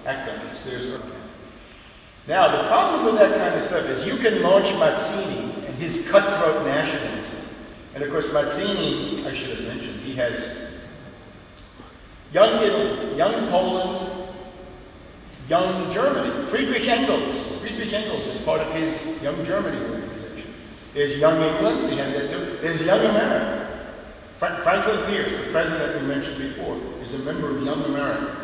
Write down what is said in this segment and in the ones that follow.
act on this. There's Now, the problem with that kind of stuff is you can launch Mazzini and his cutthroat nationalism. And of course, Mazzini, I should have mentioned, he has young Italy, young Poland, young Germany. Friedrich Engels is part of his Young Germany organization. There's Young England, we had that too. There's Young America. Franklin Pierce, the president we mentioned before, is a member of Young America.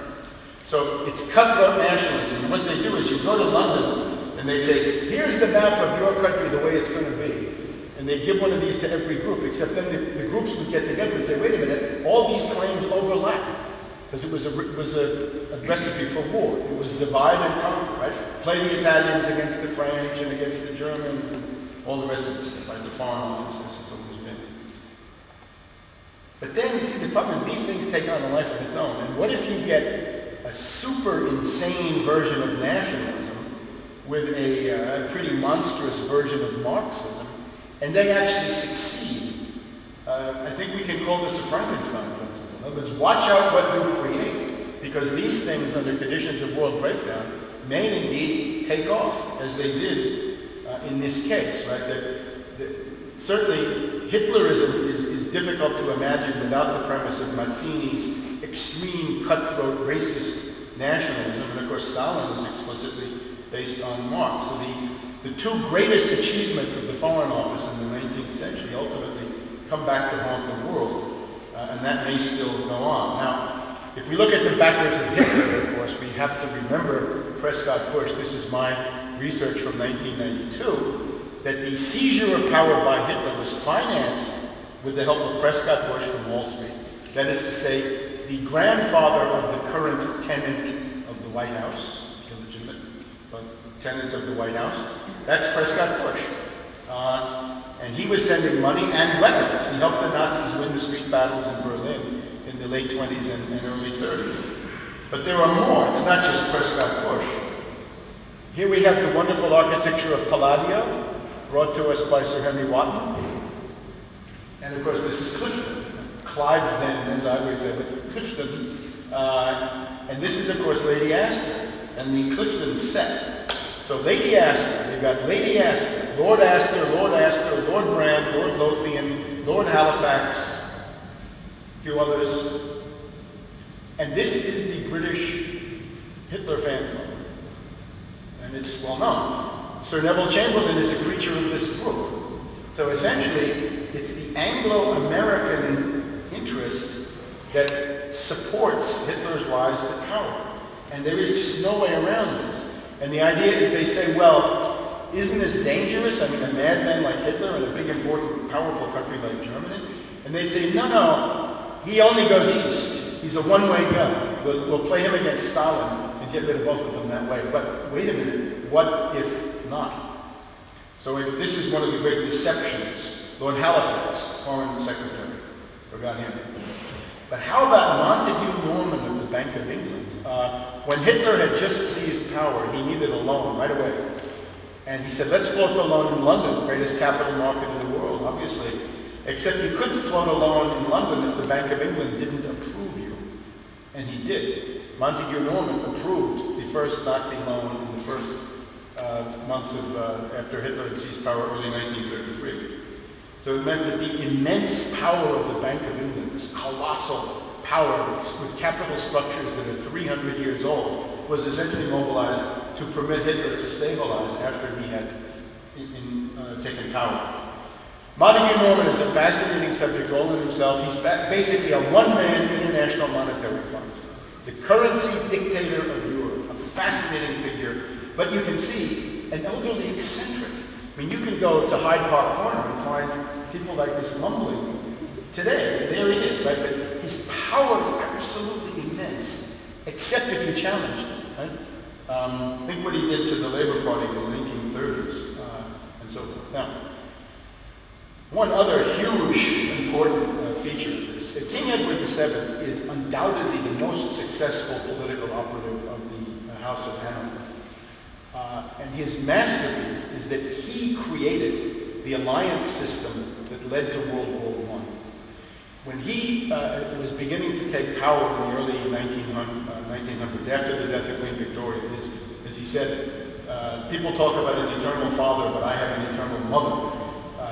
So it's cutthroat nationalism. And what they do is you go to London and they say, here's the map of your country the way it's going to be. And they give one of these to every group, except then the groups would get together and say, wait a minute, all these claims overlap. Because it was a recipe for war. It was divide and conquer, right? Play the Italians against the French and against the Germans and all the rest of this stuff, right? The foreign offices, it's always been. But then, you see, the problem is these things take on a life of its own. And what if you get a super insane version of nationalism with a pretty monstrous version of Marxism, and they actually succeed? I think we can call this a Frankenstein principle. In other words, watch out what you create, because these things, under conditions of world breakdown, may indeed take off, as they did in this case, right? Certainly, Hitlerism is difficult to imagine without the premise of Mazzini's extreme, cutthroat, racist nationalism, and of course Stalin is explicitly based on Marx. So the two greatest achievements of the Foreign Office in the 19th century ultimately come back to haunt the world, and that may still go on. Now, if we look at the backers of Hitler, of course, we have to remember Prescott Bush. This is my research from 1992, that the seizure of power by Hitler was financed with the help of Prescott Bush from Wall Street. That is to say, the grandfather of the current tenant of the White House, illegitimate, but tenant of the White House, that's Prescott Bush. And he was sending money and weapons. He helped the Nazis win the street battles in Berlin in the late 20s and early 30s. But there are more. It's not just Prescott Bush. Here we have the wonderful architecture of Palladio, brought to us by Sir Henry Wotton. And of course, this is Clifton. Cliveden, as I always say, but Clifton. And this is, of course, Lady Astor and the Clifton set. So Lady Astor, you've got Lady Astor, Lord Astor, Lord Brand, Lord Lothian, Lord Halifax, a few others. And this is the British Hitler fan club. And it's well known. Sir Neville Chamberlain is a creature of this group. So essentially, it's the Anglo-American interest that supports Hitler's rise to power. And there is just no way around this. And the idea is they say, well, isn't this dangerous? I mean, a madman like Hitler in a big, important, powerful country like Germany? And they'd say, no, he only goes east. He's a one-way gun. We'll play him against Stalin and get rid of both of them that way. But wait a minute, what if not? So this is one of the great deceptions. Lord Halifax, Foreign Secretary, forgot him. But how about Montague Norman of the Bank of England? When Hitler had just seized power, he needed a loan right away. And he said, let's float the loan in London, greatest capital market in the world, obviously. Except you couldn't float a loan in London if the Bank of England didn't approve you. And he did. Montague Norman approved the first Nazi loan in the first months of after Hitler had seized power, early 1933. So it meant that the immense power of the Bank of England, this colossal power with capital structures that are 300 years old, was essentially mobilized to permit Hitler to stabilize after he had taken power. Montague Norman is a fascinating subject all in himself. He's basically a one-man international monetary fund, the currency dictator of Europe, a fascinating figure. But you can see an elderly eccentric. I mean, you can go to Hyde Park Corner and find people like this mumbling today. There he is, right? But his power is absolutely immense, except if you challenge him, right? Think what he did to the Labour Party in the 1930s and so forth. Now, one other huge, important feature of this. King Edward VII is undoubtedly the most successful political operative of the House of Hanover. And his masterpiece is that he created the alliance system that led to World War I. When he was beginning to take power in the early 1900s, 1900s, after the death of Queen Victoria, as he said, people talk about an eternal father, but I have an eternal mother.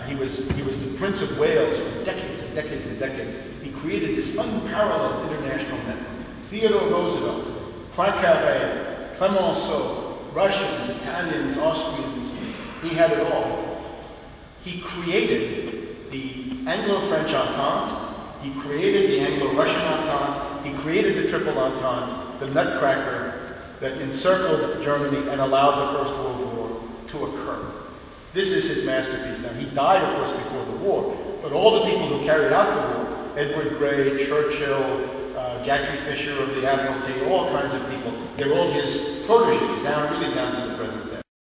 He was the Prince of Wales for decades and decades and decades. He created this unparalleled international network. Theodore Roosevelt, Poincaré, Clemenceau, Russians, Italians, Austrians, he had it all. He created the Anglo-French Entente, he created the Anglo-Russian Entente, he created the Triple Entente, the nutcracker that encircled Germany and allowed the First World War to occur. This is his masterpiece. Now, he died, of course, before the war, but all the people who carried out the war, Edward Grey, Churchill, Jackie Fisher of the Admiralty, all kinds of people, they're all his proteges, really down to the present day.